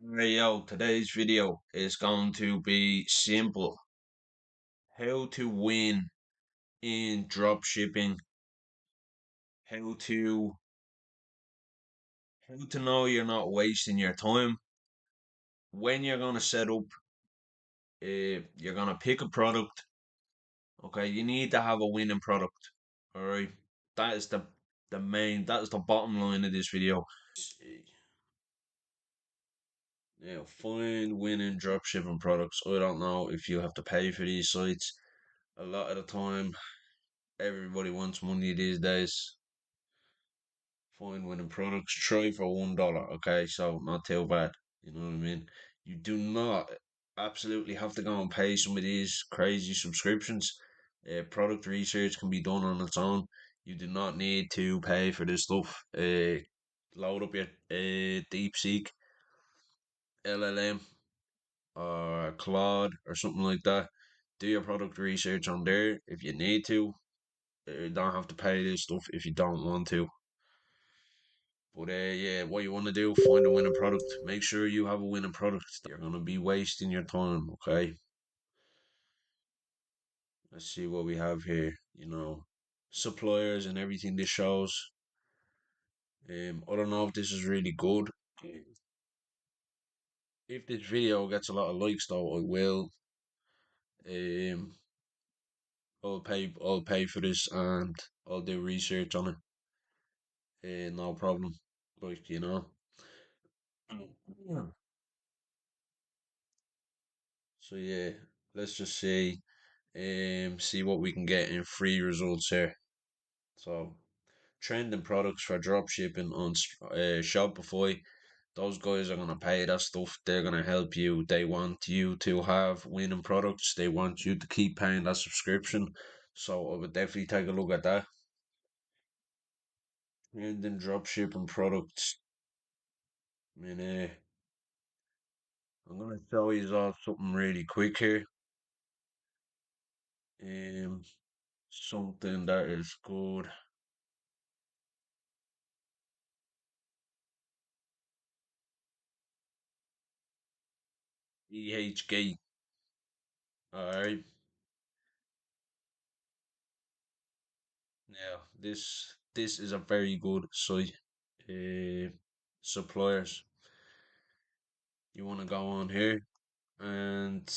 Hey yo, today's video is going to be simple. How to win in dropshipping, how to how to know you're not wasting your time. When you're gonna set up, you're gonna pick a product. Okay, you need to have a winning product. Alright. That is that is the bottom line of this video. Now find winning dropshipping products. I don't know if you have to pay for these sites. A lot of the time everybody wants money these days. Find winning products. Try for $1. Okay, so not too bad. You know what I mean? You do not absolutely have to go and pay some of these crazy subscriptions. Product research can be done on its own. You do not need to pay for this stuff. Load up your DeepSeek LLM or Claude or something like that. Do your product research on there if you need to. You don't have to pay this stuff if you don't want to. But yeah, what you want to do, find a winning product. Make sure you have a winning product. You're gonna be wasting your time, okay? Let's see what we have here. Suppliers and everything this shows. I don't know if this is really good. If this video gets a lot of likes, though, I will. Um, I'll pay for this and I'll do research on it. No problem. Like. So yeah, let's just see what we can get in free results here. So, trending products for dropshipping on Shopify. Those guys are gonna pay that stuff. They're gonna help you. They want you to have winning products. They want you to keep paying that subscription. So I would definitely take a look at that. Trending dropshipping products. I mean, I'm gonna show you all something really quick here. Um, Something that is good. EHG. All right. Now, this is a very good site. Uh, Suppliers. You want to go on here and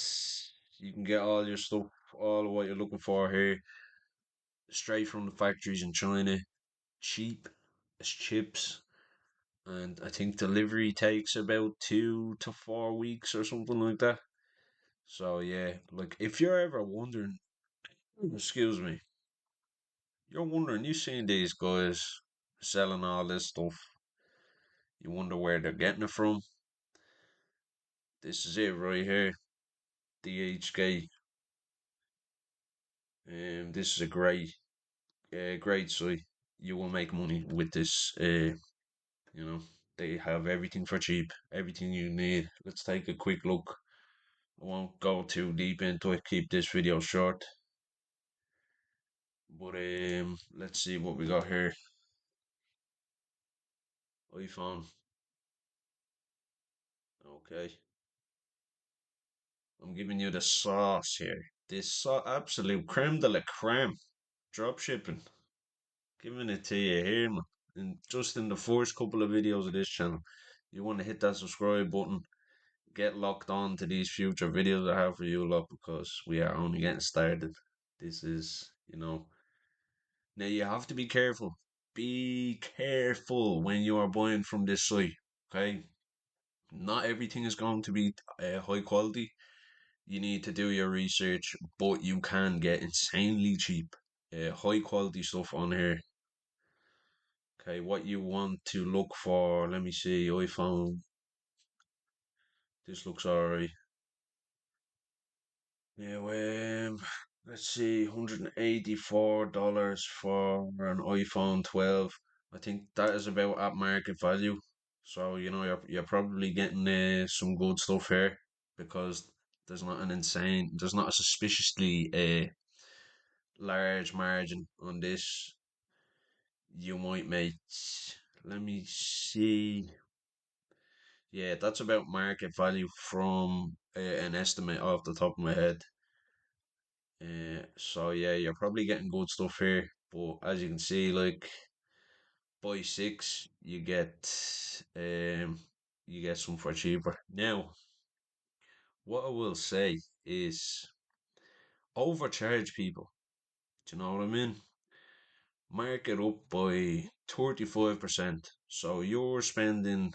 you can get all your stuff, all of what you're looking for here, straight from the factories in China, cheap as chips. And I think delivery takes about 2 to 4 weeks or something like that. So yeah, like if you're ever wondering, excuse me, you're wondering, you seen these guys selling all this stuff, you wonder where they're getting it from. This is it right here, DHK. This is a great site. You will make money with this. You know, they have everything for cheap, everything you need. Let's take a quick look. I won't go too deep into it. Keep this video short. But let's see what we got here. iPhone. Okay, I'm giving you the sauce here. Absolute creme de la creme. Drop shipping. Giving it to you here, man. And just in the first couple of videos of this channel, you want to hit that subscribe button. Get locked on to these future videos I have for you lot because we are only getting started. This is. Now you have to be careful. Be careful when you are buying from this site. Okay, not everything is going to be high quality. You need to do your research, but you can get insanely cheap, high quality stuff on here. Okay, what you want to look for? Let me see. iPhone. This looks alright. Yeah, let's see, $184 for an iPhone 12. I think that is about at market value. So, you're probably getting some good stuff here because there's not a suspiciously large margin on this. You might make, let me see, Yeah, that's about market value from an estimate off the top of my head. So yeah, you're probably getting good stuff here, but as you can see, like buy six, um you get some for cheaper. Now, what I will say is overcharge people. Do you know what I mean? Mark it up by 35%. So you're spending,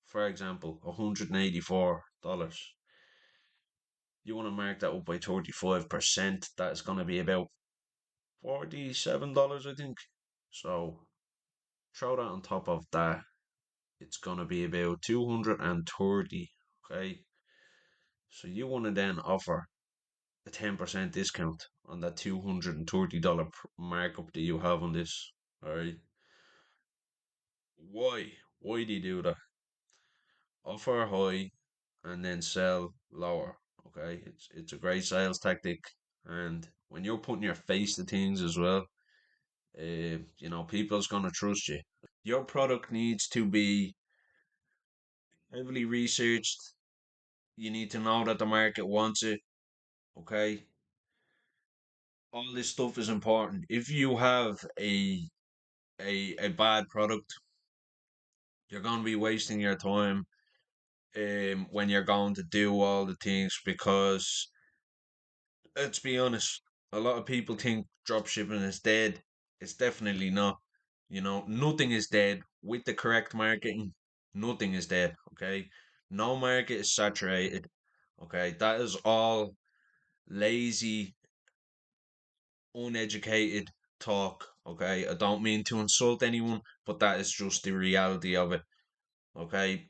for example, $184. You want to mark that up by 35%. That's going to be about $47, I think. So throw that on top of that. It's going to be about 230. Okay. So you want to then offer a 10% discount on that $230 markup that you have on this. All right. Why? Why do you do that? Offer high and then sell lower. Okay, it's a great sales tactic, and when you're putting your face to things as well, people's gonna trust you. Your product needs to be heavily researched. You need to know that the market wants it. Okay, all this stuff is important. If you have a bad product, you're gonna be wasting your time when you're going to do all the things because let's be honest, a lot of people think dropshipping is dead. It's definitely not. Nothing is dead with the correct marketing. Nothing is dead. Okay, no market is saturated. Okay, that is all lazy, uneducated talk. Okay, I don't mean to insult anyone, but that is just the reality of it. Okay,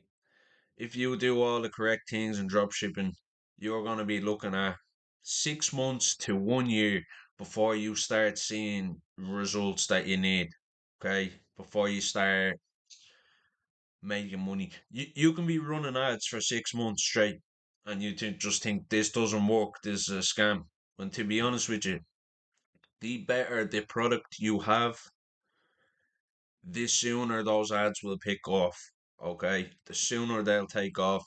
if you do all the correct things in dropshipping, you're going to be looking at 6 months to 1 year before you start seeing results that you need. Okay, before you start making money, you can be running ads for 6 months straight, and just think this doesn't work. This is a scam. And to be honest with you, the better the product you have, the sooner those ads will pick off. Okay, the sooner they'll take off,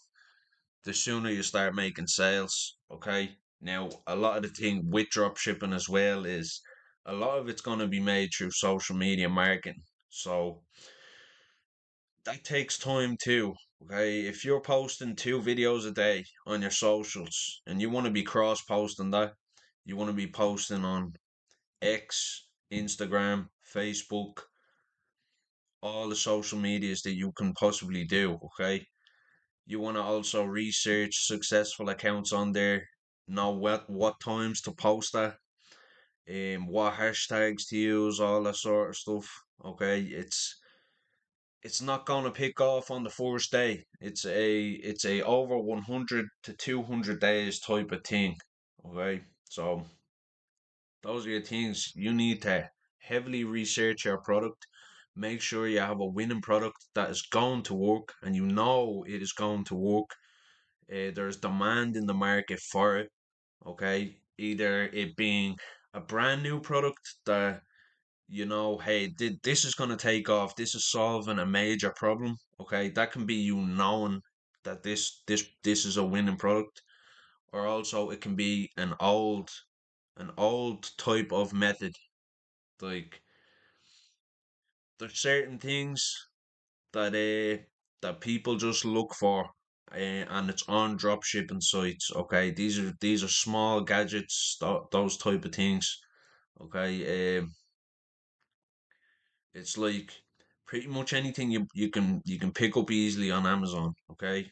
the sooner you start making sales. Okay. Now, a lot of the thing with drop shipping as well is a lot of it's going to be made through social media marketing. So that takes time too. Okay. If you're posting 2 videos a day on your socials and you want to be cross posting that, you want to be posting on X, Instagram, Facebook, all the social medias that you can possibly do. Okay. You want to also research successful accounts on there, know what times to post at, what hashtags to use, all that sort of stuff. Okay, it's not gonna pick off on the first day. It's a over 100 to 200 days type of thing. Okay, so those are your things you need to heavily research your product. Make sure you have a winning product that is going to work, and you know it is going to work. There's demand in the market for it. Okay, either it being a brand new product that hey, this is going to take off. This is solving a major problem. Okay, that can be you knowing that this is a winning product, or also it can be an old type of method. Like there's certain things that that people just look for, and it's on drop shipping sites. Okay, these are small gadgets, those type of things. Okay, it's like pretty much anything you can pick up easily on Amazon. Okay,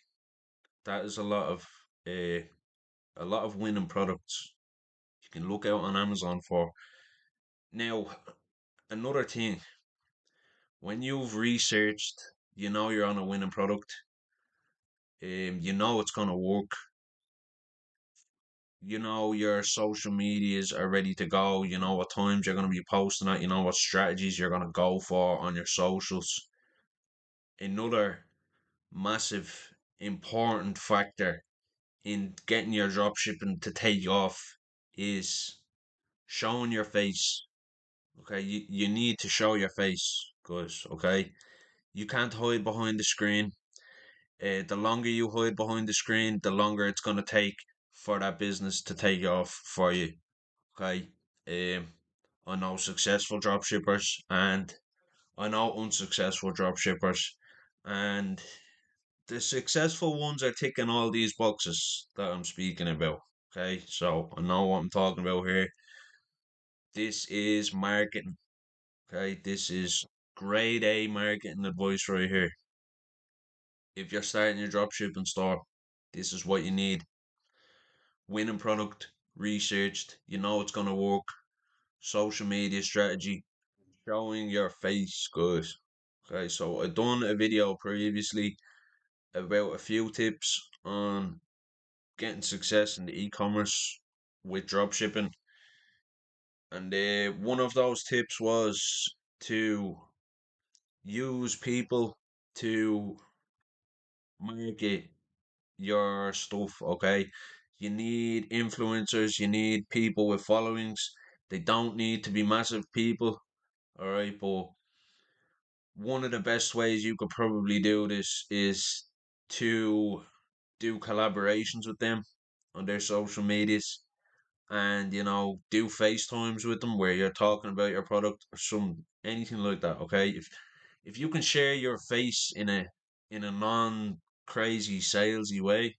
that is uh, a lot of winning products you can look out on Amazon for. Now, another thing, when you've researched, you're on a winning product. You know it's gonna work. Your social medias are ready to go. You know what times you're going to be posting at. You know what strategies you're going to go for on your socials. Another massive important factor in getting your dropshipping to take off is showing your face. Okay, you need to show your face, guys. Okay, you can't hide behind the screen. The longer you hide behind the screen, the longer it's going to take for that business to take off for you. Okay. I know successful dropshippers and I know unsuccessful dropshippers, and the successful ones are ticking all these boxes that I'm speaking about. Okay, so I know what I'm talking about here. This is marketing. Okay, this is grade A marketing advice right here. If you're starting your dropshipping store, this is what you need. Winning product, researched, you know it's gonna work. Social media strategy, showing your face, guys. Okay, so I done a video previously about a few tips on getting success in the e-commerce with dropshipping, and one of those tips was to use people to market your stuff. Okay, you need influencers, you need people with followings. They don't need to be massive people. All right, but one of the best ways you could probably do this is to do collaborations with them on their social medias, and do FaceTimes with them where you're talking about your product or some anything like that. Okay, if you can share your face in a non crazy salesy way,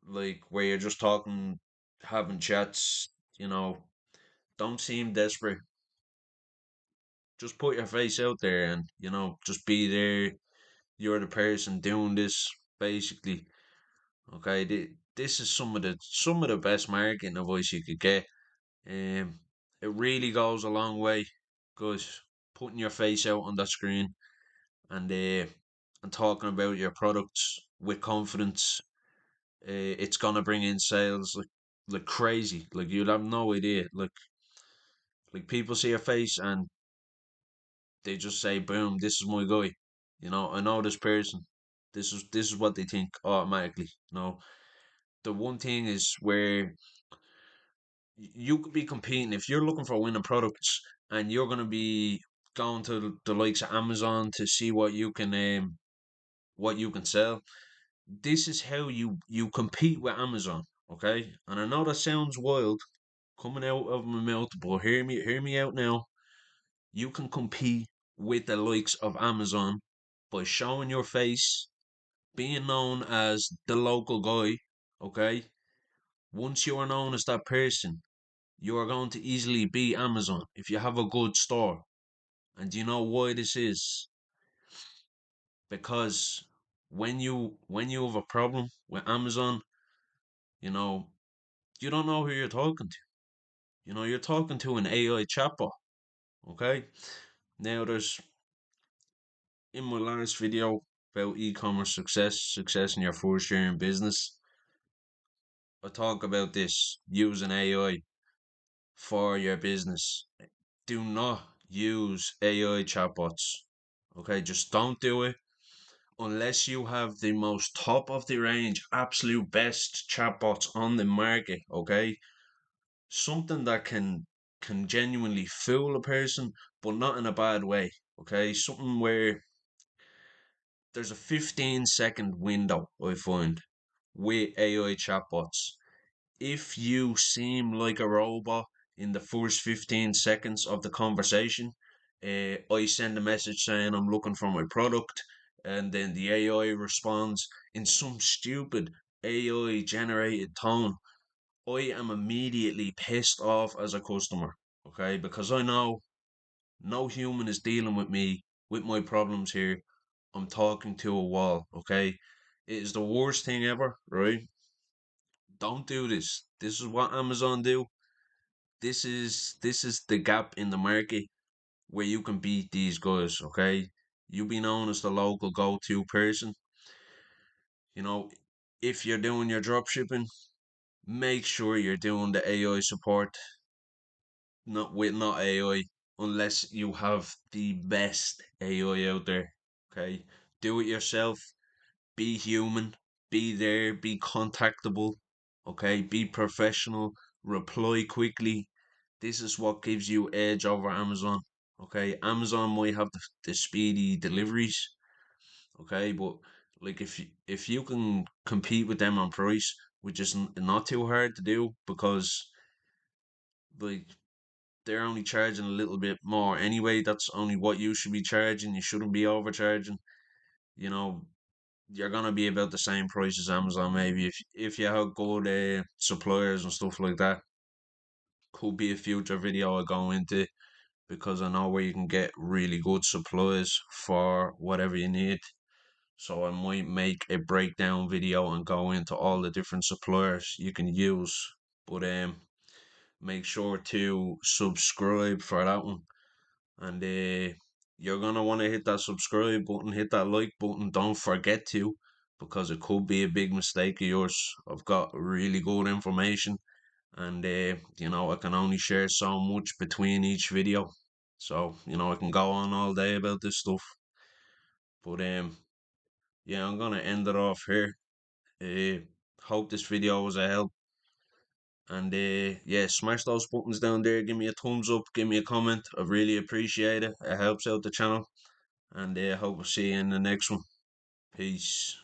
like where you're just talking, having chats, you know don't seem desperate. Just put your face out there and just be there. You're the person doing this, basically. Okay, this is some of the best marketing advice you could get. It really goes a long way, because putting your face out on that screen and talking about your products with confidence, it's gonna bring in sales like crazy. Like you'll have no idea. Like people see your face and they just say, "Boom, this is my guy." I know this person. This is what they think automatically. The one thing is where you could be competing if you're looking for winning products, and you're going to be going to the likes of Amazon to see what you can sell. This is how you compete with Amazon. Okay, and I know that sounds wild coming out of my mouth, but hear me out now. You can compete with the likes of Amazon by showing your face, being known as the local guy. Okay, once you are known as that person, you are going to easily beat Amazon if you have a good store. And do you know why this is? Because when you have a problem with Amazon, you know, you don't know who you're talking to. You're talking to an AI chatbot. Okay? Now there's in my last video about e-commerce success in your first year in business, I talk about this using AI for your business. Do not use AI chatbots. Okay, just don't do it unless you have the most top of the range, absolute best chatbots on the market. Okay, something that can genuinely fool a person, but not in a bad way. Okay, something where there's a 15-second window I find with AI chatbots. If you seem like a robot in the first 15 seconds of the conversation, I send a message saying I'm looking for my product, and then the AI responds in some stupid AI generated tone. I am immediately pissed off as a customer, okay? Because I know no human is dealing with me, with my problems here. I'm talking to a wall, okay? It is the worst thing ever, right? Don't do this. This is what Amazon do. This is the gap in the market where you can beat these guys, okay? You be known as the local go-to person. You know, if you're doing your drop shipping, make sure you're doing the AI support, not AI, unless you have the best AI out there. Okay? Do it yourself. Be human. Be there. Be contactable. Okay? Be professional. Reply quickly. This is what gives you edge over Amazon. Okay? Amazon might have the speedy deliveries. Okay? But Like if you can compete with them on price, which is not too hard to do, because like they're only charging a little bit more anyway. That's only what you should be charging. You shouldn't be overcharging. You know, you're gonna be about the same price as Amazon maybe if you have good suppliers and stuff like that. Could be a future video I go into, because I know where you can get really good supplies for whatever you need. So I might make a breakdown video and go into all the different suppliers you can use. But make sure to subscribe for that one. And you're gonna want to hit that subscribe button, hit that like button. Don't forget to, because it could be a big mistake of yours. I've got really good information, and I can only share so much between each video. So I can go on all day about this stuff. But yeah, I'm gonna end it off here. Uh, Hope this video was a help. And yeah, smash those buttons down there. Give me a thumbs up. Give me a comment. I really appreciate it. It helps out the channel. And hope to see you in the next one. Peace.